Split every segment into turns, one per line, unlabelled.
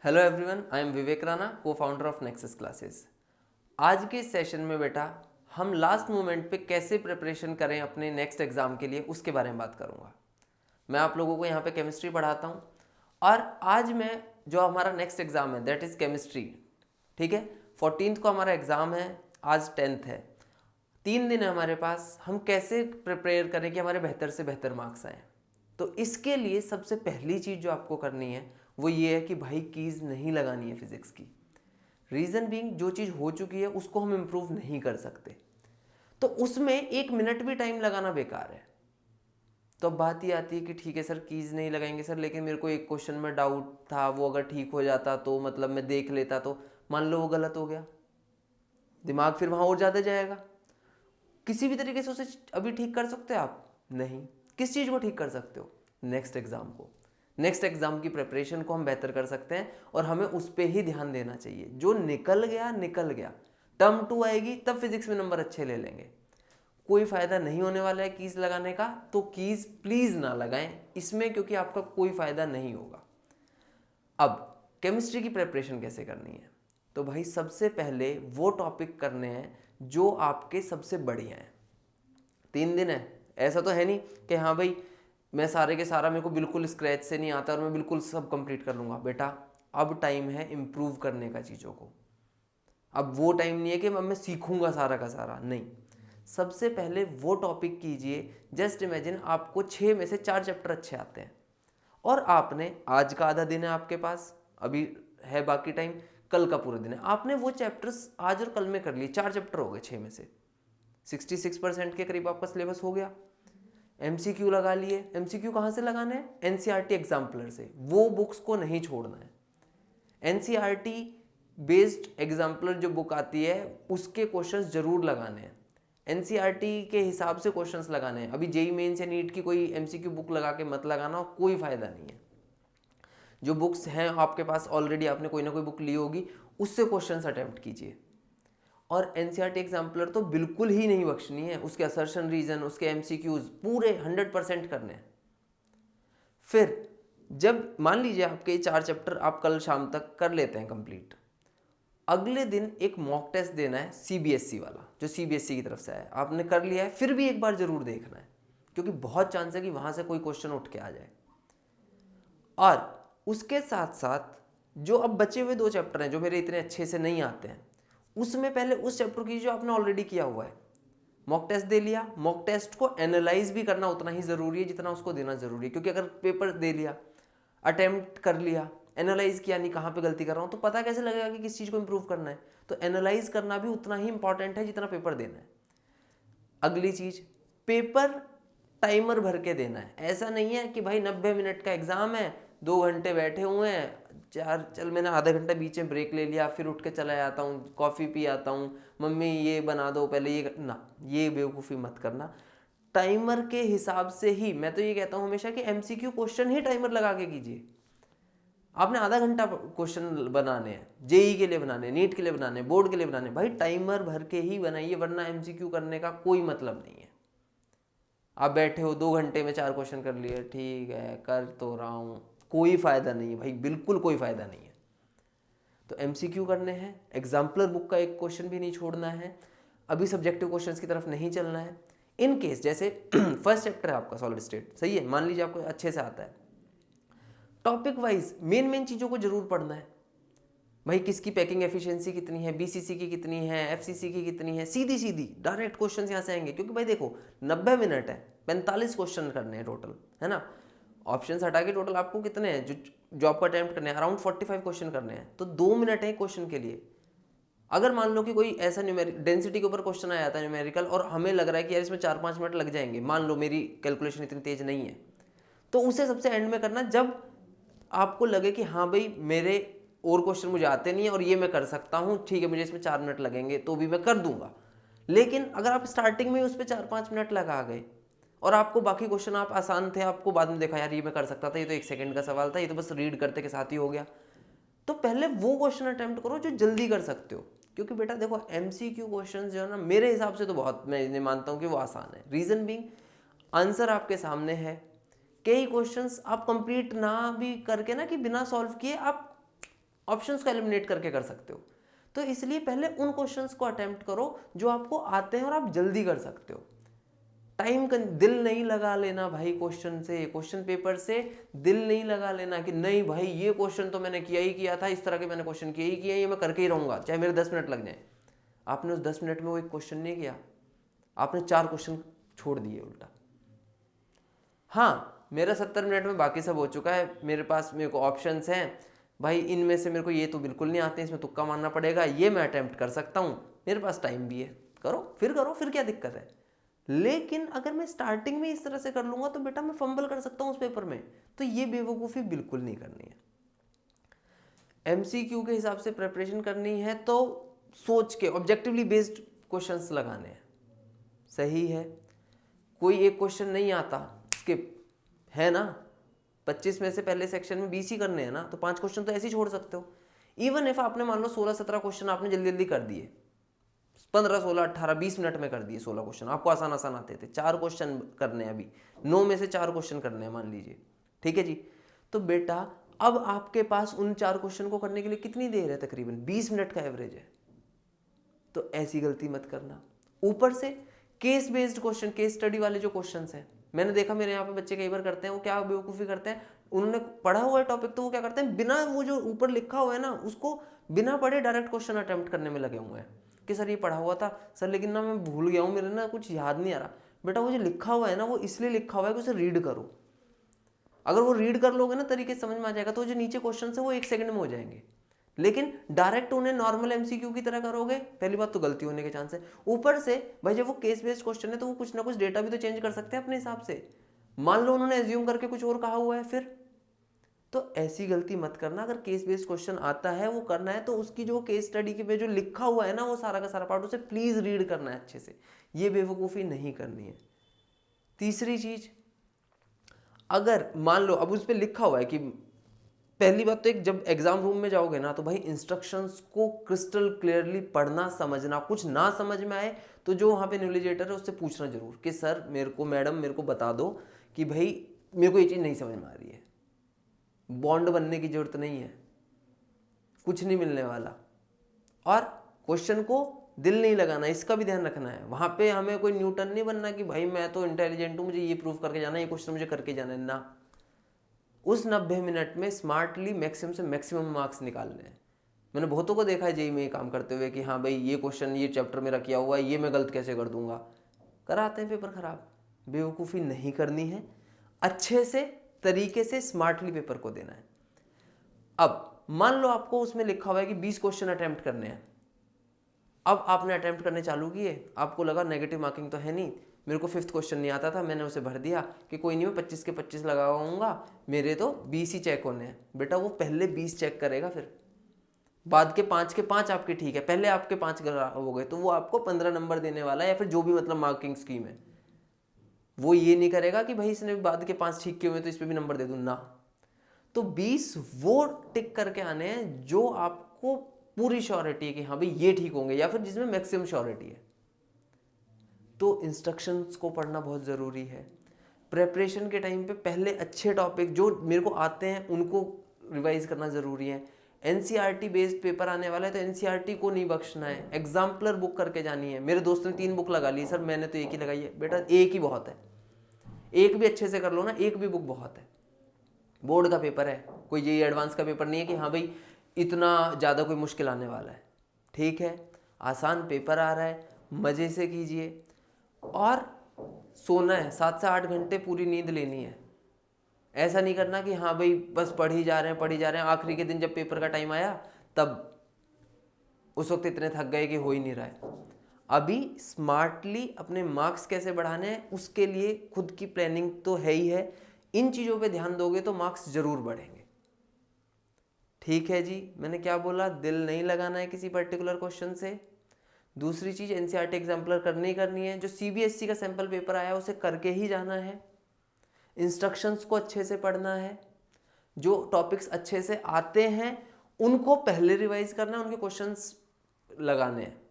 Hello everyone, I am विवेक राणा, को founder of nexus classes. आज के इस सेशन में बेटा हम लास्ट मोमेंट पे कैसे प्रिपरेशन करें अपने नेक्स्ट एग्जाम के लिए उसके बारे में बात करूंगा। मैं आप लोगों को यहाँ पे केमिस्ट्री पढ़ाता हूँ और आज मैं जो हमारा नेक्स्ट एग्जाम है दैट इज़ केमिस्ट्री। ठीक है, 14th को हमारा एग्ज़ाम है, आज 10th है। 3 दिन है हमारे पास। हम कैसे प्रिपेयर करें कि हमारे बेहतर से बेहतर मार्क्स आएँ। तो इसके लिए सबसे पहली चीज़ जो आपको करनी है वो ये है कि भाई कीज़ नहीं लगानी है फिज़िक्स की। रीज़न बीइंग, जो चीज़ हो चुकी है उसको हम इम्प्रूव नहीं कर सकते, तो उसमें 1 मिनट भी टाइम लगाना बेकार है। तो अब बात ये आती है कि ठीक है सर, कीज़ नहीं लगाएंगे सर, लेकिन मेरे को एक क्वेश्चन में डाउट था, वो अगर ठीक हो जाता तो मतलब मैं देख लेता, तो मान लो वो गलत हो गया, दिमाग फिर वहाँ और ज़्यादा जाएगा। किसी भी तरीके से उसे अभी ठीक कर सकते हो आप? नहीं। किस चीज़ को ठीक कर सकते हो? नेक्स्ट एग्ज़ाम को। नेक्स्ट एग्ज़ाम की प्रिपरेशन को हम बेहतर कर सकते हैं और हमें उस पर ही ध्यान देना चाहिए। जो निकल गया निकल गया, टर्म 2 आएगी तब फिजिक्स में नंबर अच्छे ले लेंगे। कोई फ़ायदा नहीं होने वाला है कीज़ लगाने का, तो कीज़ प्लीज़ ना लगाएं इसमें, क्योंकि आपका कोई फ़ायदा नहीं होगा। अब केमिस्ट्री की प्रिपरेशन कैसे करनी है? तो भाई सबसे पहले वो टॉपिक करने हैं जो आपके सबसे बढ़िया हैं। 3 दिन है, ऐसा तो है नहीं कि हाँ भाई मैं सारे के सारा मेरे को बिल्कुल स्क्रैच से नहीं आता और मैं बिल्कुल सब कंप्लीट कर लूँगा। बेटा अब टाइम है इम्प्रूव करने का चीज़ों को। अब वो टाइम नहीं है कि अब मैं सीखूंगा सारा का सारा, नहीं। सबसे पहले वो टॉपिक कीजिए। जस्ट इमेजिन आपको 6 में से 4 चैप्टर अच्छे आते हैं और आपने आज का आधा दिन है आपके पास, अभी है बाकी टाइम, कल का पूरा दिन है, आपने वो चैप्टर्स आज और कल में कर लिए। 4 चैप्टर हो गए 6 में से, 66% के करीब आपका सिलेबस हो गया। एमसीक्यू लगा लिए। एमसीक्यू कहाँ से लगाने हैं? एनसीईआरटी एग्जाम्पलर से। वो बुक्स को नहीं छोड़ना है। एनसीईआरटी बेस्ड एग्जाम्पलर जो बुक आती है उसके क्वेश्चंस जरूर लगाने हैं। एनसीईआरटी के हिसाब से क्वेश्चंस लगाने हैं। अभी जेईई मेंस या नीट की कोई एमसीक्यू बुक लगा के मत लगाना, कोई फायदा नहीं है। जो बुक्स हैं आपके पास ऑलरेडी, आपने कोई ना कोई बुक ली होगी, उससे क्वेश्चंस अटेम्प्ट कीजिए। और एनसीईआरटी एग्जाम्पलर तो बिल्कुल ही नहीं बख्शनी है। उसके असर्शन रीजन, उसके एमसीक्यूज पूरे 100% करने हैं। फिर जब मान लीजिए आपके 4 चैप्टर आप कल शाम तक कर लेते हैं कंप्लीट, अगले दिन एक मॉक टेस्ट देना है सीबीएसई वाला, जो सीबीएसई की तरफ से आया। आपने कर लिया है, फिर भी एक बार जरूर देखना है, क्योंकि बहुत चांस है कि वहां से कोई क्वेश्चन उठ के आ जाए। और उसके साथ साथ जो अब बचे हुए 2 चैप्टर हैं जो मेरे इतने अच्छे से नहीं आते हैं, उसमें पहले उस चैप्टर की जो आपने ऑलरेडी किया हुआ है, मॉक टेस्ट दे लिया। मॉक टेस्ट को एनालाइज भी करना उतना ही ज़रूरी है जितना उसको देना ज़रूरी है, क्योंकि अगर पेपर दे लिया, अटेम्प्ट कर लिया, एनालाइज किया नहीं कहाँ पे गलती कर रहा हूँ, तो पता कैसे लगेगा कि किस चीज़ को इंप्रूव करना है? तो एनालाइज करना भी उतना ही इंपॉर्टेंट है जितना पेपर देना है। अगली चीज़, पेपर टाइमर भर के देना है। ऐसा नहीं है कि भाई 90 मिनट का एग्ज़ाम है, 2 घंटे बैठे हुए हैं, चल मैंने आधा घंटा बीच में ब्रेक ले लिया, फिर उठ के चला जाता हूँ, कॉफ़ी पी आता हूँ, मम्मी ये बना दो पहले, ना, ये बेवकूफ़ी मत करना। टाइमर के हिसाब से ही, मैं तो ये कहता हूँ हमेशा कि एमसीक्यू क्वेश्चन ही टाइमर लगा के कीजिए। आपने आधा घंटा क्वेश्चन बनाने हैं, जेई के लिए बनाने, नीट के लिए बनाने, बोर्ड के लिए बनाने, भाई टाइमर भर के ही बनाइए, वरना एमसीक्यू करने का कोई मतलब नहीं है। आप बैठे हो 2 घंटे में 4 क्वेश्चन कर लिए, ठीक है कर तो रहा हूँ, कोई फ़ायदा नहीं है भाई, बिल्कुल कोई फ़ायदा नहीं है। तो एमसीक्यू करने हैं, एग्जाम्पलर बुक का एक क्वेश्चन भी नहीं छोड़ना है, अभी सब्जेक्टिव क्वेश्चंस की तरफ नहीं चलना है। इन केस जैसे फर्स्ट चैप्टर है आपका सॉलिड स्टेट, सही है, मान लीजिए आपको अच्छे से आता है, टॉपिक वाइज मेन चीज़ों को जरूर पढ़ना है। भाई किसकी पैकिंग एफिशिएंसी कितनी है, बीसीसी की कितनी है, एफसीसी की कितनी है, सीधी सीधी डायरेक्ट क्वेश्चन यहाँ से आएंगे। क्योंकि भाई देखो 90 मिनट है, 45 क्वेश्चन करने हैं टोटल, है ना। ऑप्शन हटा के टोटल आपको कितने हैं जो जॉब का अटेम्प्ट करने हैं, अराउंड 45 क्वेश्चन करने हैं, तो 2 मिनट है क्वेश्चन के लिए। अगर मान लो कि कोई ऐसा डेंसिटी के ऊपर क्वेश्चन आया था न्यूमेरिकल, और हमें लग रहा है कि यार इसमें 4-5 मिनट लग जाएंगे, मान लो मेरी कैलकुलेशन इतनी तेज नहीं है, तो उसे सबसे एंड में करना, जब आपको लगे कि हाँ भाई मेरे और क्वेश्चन मुझे आते नहीं है और ये मैं कर सकता हूँ, ठीक है मुझे इसमें 4 मिनट लगेंगे तो भी मैं कर दूंगा। लेकिन अगर आप स्टार्टिंग में उस पर 4-5 मिनट लगा गए और आपको बाकी क्वेश्चन आप आसान थे, आपको बाद में देखा यार ये मैं कर सकता था, ये तो 1 सेकंड का सवाल था, ये तो बस रीड करते के साथ ही हो गया, तो पहले वो क्वेश्चन अटेम्प्ट करो जो जल्दी कर सकते हो। क्योंकि बेटा देखो एमसीक्यू क्वेश्चन जो है ना, मेरे हिसाब से तो बहुत, मैं इन्हें मानता हूँ कि वो आसान है। रीजन बीइंग, आंसर आपके सामने है। कई क्वेश्चंस आप कंप्लीट ना भी करके ना, कि बिना सॉल्व किए आप ऑप्शंस को एलिमिनेट करके कर सकते हो। तो इसलिए पहले उन क्वेश्चंस को अटेम्प्ट करो जो आपको आते हैं और आप जल्दी कर सकते हो। दिल नहीं लगा लेना भाई क्वेश्चन से, क्वेश्चन पेपर से दिल नहीं लगा लेना कि नहीं भाई ये क्वेश्चन तो मैंने किया ही किया था, इस तरह के मैंने क्वेश्चन किए ही किए, ये मैं करके ही रहूंगा चाहे मेरे 10 मिनट लग जाए। आपने उस 10 मिनट में वो एक क्वेश्चन नहीं किया, आपने 4 क्वेश्चन छोड़ दिए उल्टा। हाँ, मेरा 70 मिनट में बाकी सब हो चुका है, मेरे को ऑप्शंस हैं भाई, इनमें से मेरे को ये तो बिल्कुल नहीं आते, इसमें तुक्का मारना पड़ेगा, ये मैं अटेम्प्ट कर सकता हूँ, मेरे पास टाइम भी है, करो, फिर क्या दिक्कत है। लेकिन अगर मैं स्टार्टिंग में इस तरह से कर लूंगा तो बेटा मैं फंबल कर सकता हूं उस पेपर में, तो ये बेवकूफ़ी बिल्कुल नहीं करनी है। एमसीक्यू के हिसाब से प्रिपरेशन करनी है तो सोच के ऑब्जेक्टिवली बेस्ड क्वेश्चंस लगाने हैं, सही है। कोई एक क्वेश्चन नहीं आता, स्किप है ना, 25 में से पहले सेक्शन में 20 ही करने हैं ना, तो 5 क्वेश्चन तो ऐसे ही छोड़ सकते हो। इवन इफ आपने मान लो 16-17 क्वेश्चन आपने जल्दी जल्दी कर दिए, 15, 16, 18, 20 मिनट में कर दिए 16 क्वेश्चन, आपको आसान आसान आते थे, 4 क्वेश्चन करने हैं, अभी 9 में से 4 क्वेश्चन करने हैं मान लीजिए, ठीक है जी। तो बेटा अब आपके पास उन 4 क्वेश्चन को करने के लिए कितनी देर है, तकरीबन 20 मिनट का एवरेज है। तो ऐसी गलती मत करना। ऊपर से case based question, case study वाले जो क्वेश्चन हैं, मैंने देखा मेरे यहाँ पे बच्चे कई बार करते हैं, वो क्या बेवकूफ़ी करते हैं, उन्होंने पढ़ा हुआ है टॉपिक तो वो क्या करते हैं, बिना वो जो ऊपर लिखा हुआ है ना उसको बिना पढ़े डायरेक्ट क्वेश्चन अटेम्प्ट करने में लगे हुए हैं कि सर ये पढ़ा हुआ था सर, लेकिन ना मैं भूल गया हूँ, मेरे ना कुछ याद नहीं आ रहा। बेटा वो जो लिखा हुआ है ना वो इसलिए लिखा हुआ है कि उसे रीड करो, अगर वो रीड कर लोगे ना तरीके से समझ में आ जाएगा, तो जो नीचे क्वेश्चन है वो 1 सेकंड में हो जाएंगे। लेकिन डायरेक्ट उन्हें नॉर्मल एमसीक्यू की तरह करोगे, पहली बात तो गलती होने के चांस है। ऊपर से भाई जब वो केस बेस्ड क्वेश्चन है तो वो कुछ ना कुछ डेटा भी तो चेंज कर सकते हैं अपने हिसाब से, मान लो उन्होंने एज्यूम करके कुछ और कहा हुआ है फिर, तो ऐसी गलती मत करना। अगर केस बेस्ड क्वेश्चन आता है वो करना है तो उसकी जो केस स्टडी के पे जो लिखा हुआ है ना वो सारा का सारा पार्ट उसे प्लीज रीड करना है अच्छे से, ये बेवकूफ़ी नहीं करनी है। तीसरी चीज, अगर मान लो अब उस पर लिखा हुआ है कि पहली बात तो एक जब एग्जाम रूम में जाओगे ना तो भाई इंस्ट्रक्शंस को क्रिस्टल क्लियरली पढ़ना समझना, कुछ ना समझ में आए तो जो वहाँ पे इन्विजिलेटर है उससे पूछना जरूर कि सर मेरे को, मैडम मेरे को बता दो कि भाई मेरे को ये चीज़ नहीं समझ में आ रही है। बॉन्ड बनने की जरूरत नहीं है, कुछ नहीं मिलने वाला, और क्वेश्चन को दिल नहीं लगाना, इसका भी ध्यान रखना है। वहाँ पे हमें कोई न्यूटन नहीं बनना कि भाई मैं तो इंटेलिजेंट हूँ, मुझे ये प्रूव करके जाना है, ये क्वेश्चन मुझे करके जाना है ना। उस 90 मिनट में स्मार्टली मैक्सिमम से मैक्सिमम मार्क्स निकालने हैं। मैंने बहुतों को देखा है जेईई में काम करते हुए कि हाँ भाई ये क्वेश्चन ये चैप्टर मेरा किया हुआ है, ये मैं गलत कैसे कर दूंगा, कराते हैं पेपर खराब। बेवकूफ़ी नहीं करनी है, अच्छे से तरीके से स्मार्टली पेपर को देना है। अब मान लो आपको उसमें लिखा हुआ है कि 20 क्वेश्चन अटेम्प्ट करने हैं, अब आपने अटेम्प्ट करने चालू किए, आपको लगा नेगेटिव मार्किंग तो है नहीं, मेरे को 5th क्वेश्चन नहीं आता था, मैंने उसे भर दिया कि कोई नहीं मैं 25 के 25 लगाऊंगा, मेरे तो 20 ही चेक होने हैं। बेटा वो पहले 20 चेक करेगा, फिर बाद के 5 आपके ठीक है, पहले आपके 5 हो गए तो वो आपको 15 नंबर देने वाला है, या फिर जो भी मतलब मार्किंग स्कीम है। वो ये नहीं करेगा कि भाई इसने बाद के 5 ठीक किए हुए तो इस पर भी नंबर दे दूँ ना। तो 20 वो टिक करके आने हैं जो आपको पूरी श्योरिटी है कि हाँ भाई ये ठीक होंगे, या फिर जिसमें मैक्सिमम श्योरिटी है। तो इंस्ट्रक्शंस को पढ़ना बहुत ज़रूरी है। प्रेपरेशन के टाइम पे पहले अच्छे टॉपिक जो मेरे को आते हैं उनको रिवाइज करना ज़रूरी है। एनसीईआरटी बेस्ड पेपर आने वाला है तो एनसीईआरटी को नहीं बख्शना है, एग्जाम्पलर बुक करके जानी है। मेरे दोस्त ने 3 बुक लगा ली, सर मैंने तो एक ही लगाई है। बेटा एक ही बहुत है, एक भी अच्छे से कर लो ना, एक भी बुक बहुत है। बोर्ड का पेपर है, कोई जेईई एडवांस का पेपर नहीं है कि हाँ भाई इतना ज़्यादा कोई मुश्किल आने वाला है। ठीक है, आसान पेपर आ रहा है, मज़े से कीजिए और सोना है, 7 से 8 घंटे पूरी नींद लेनी है। ऐसा नहीं करना कि हाँ भाई बस पढ़ ही जा रहे हैं, आखिरी के दिन जब पेपर का टाइम आया तब उस वक्त इतने थक गए कि हो ही नहीं रहा है। अभी स्मार्टली अपने मार्क्स कैसे बढ़ाने हैं उसके लिए खुद की प्लानिंग तो है ही है, इन चीज़ों पे ध्यान दोगे तो मार्क्स जरूर बढ़ेंगे। ठीक है जी, मैंने क्या बोला, दिल नहीं लगाना है किसी पर्टिकुलर क्वेश्चन से। दूसरी चीज़ एनसीईआरटी एग्जाम्पलर करनी ही करनी है, जो सीबीएसई का सैंपल पेपर आया उसे करके ही जाना है। इंस्ट्रक्शंस को अच्छे से पढ़ना है, जो टॉपिक्स अच्छे से आते हैं उनको पहले रिवाइज करना है, उनके क्वेश्चंस लगाने हैं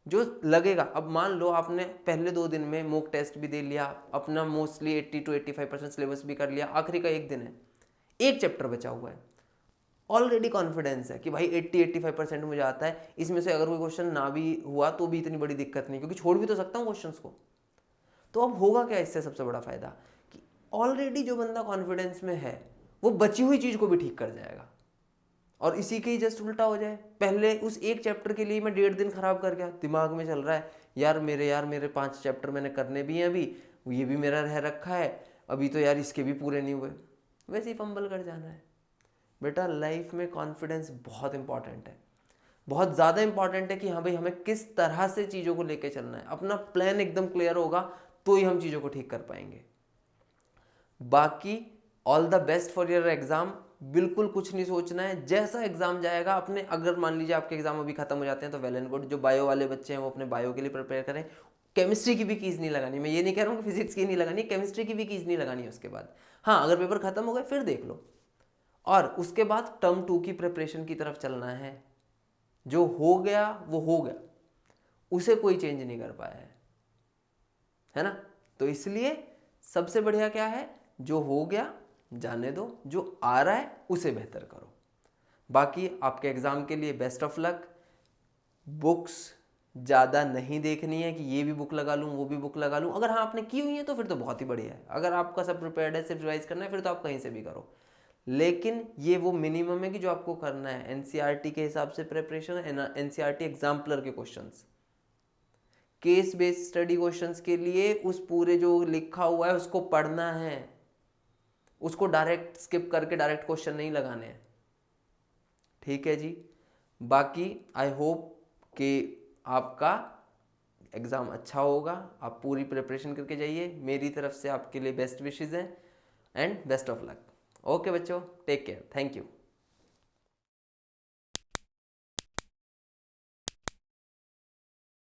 जो लगेगा। अब मान लो आपने पहले 2 दिन में मॉक टेस्ट भी दे लिया, अपना मोस्टली 80 to 85% सिलेबस भी कर लिया, आखिरी का 1 दिन है, 1 चैप्टर बचा हुआ है ऑलरेडी कॉन्फिडेंस है कि भाई 80-85% मुझे आता है, इसमें से अगर कोई क्वेश्चन ना भी हुआ तो भी इतनी बड़ी दिक्कत नहीं, क्योंकि छोड़ भी तो सकता हूँ क्वेश्चंस को। तो अब होगा क्या इससे सबसे बड़ा फायदा कि ऑलरेडी जो बंदा कॉन्फिडेंस में है वो बची हुई चीज को भी ठीक कर जाएगा। और इसी के ही जस्ट उल्टा हो जाए, पहले उस एक चैप्टर के लिए मैं 1.5 दिन खराब कर गया, दिमाग में चल रहा है यार मेरे 5 चैप्टर मैंने करने भी हैं, अभी ये भी मेरा रह रखा है, अभी तो यार इसके भी पूरे नहीं हुए, वैसे ही फंबल कर जाना है। बेटा लाइफ में कॉन्फिडेंस बहुत इंपॉर्टेंट है, बहुत ज़्यादा इंपॉर्टेंट है कि हाँ भाई हमें किस तरह से चीज़ों को लेके चलना है, अपना प्लान एकदम क्लियर होगा तो ही हम चीज़ों को ठीक कर पाएंगे। बाकी all the best for your exam, बिल्कुल कुछ नहीं सोचना है, जैसा एग्जाम जाएगा अपने, अगर मान लीजिए आपके एग्जाम अभी खत्म हो जाते हैं तो वेल एंड गुड, जो बायो वाले बच्चे हैं वो अपने बायो के लिए प्रिपेयर करें, केमिस्ट्री की भी कीज नहीं लगानी, मैं ये नहीं कह रहा हूँ कि फिजिक्स की नहीं लगानी, केमिस्ट्री की भी कीज नहीं लगानी है उसके बाद। हाँ अगर पेपर खत्म हो गए फिर देख लो, और उसके बाद टर्म 2 की प्रिपरेशन की तरफ चलना है। जो हो गया वो हो गया, उसे कोई चेंज नहीं कर पाया है ना। तो इसलिए सबसे बढ़िया क्या है, जो हो गया जाने दो, जो आ रहा है उसे बेहतर करो। बाकी आपके एग्जाम के लिए बेस्ट ऑफ लक। बुक्स ज़्यादा नहीं देखनी है कि ये भी बुक लगा लूँ वो भी बुक लगा लूँ, अगर हाँ आपने की हुई है तो फिर तो बहुत ही बढ़िया है, अगर आपका सब प्रिपेयर्ड है सिर्फ रिवाइज करना है फिर तो आप कहीं से भी करो, लेकिन ये वो मिनिमम है कि जो आपको करना है। एनसीईआरटी के हिसाब से प्रिपरेशन, एनसीईआरटी एग्जाम्पलर के questions, case based study questions के लिए उस पूरे जो लिखा हुआ है उसको पढ़ना है, उसको डायरेक्ट स्किप करके डायरेक्ट क्वेश्चन नहीं लगाने हैं। ठीक है जी, बाकी आई होप कि आपका एग्ज़ाम अच्छा होगा, आप पूरी प्रिपरेशन करके जाइए, मेरी तरफ से आपके लिए बेस्ट विशेज़ हैं and best of luck. Okay बच्चों, टेक केयर, थैंक यू।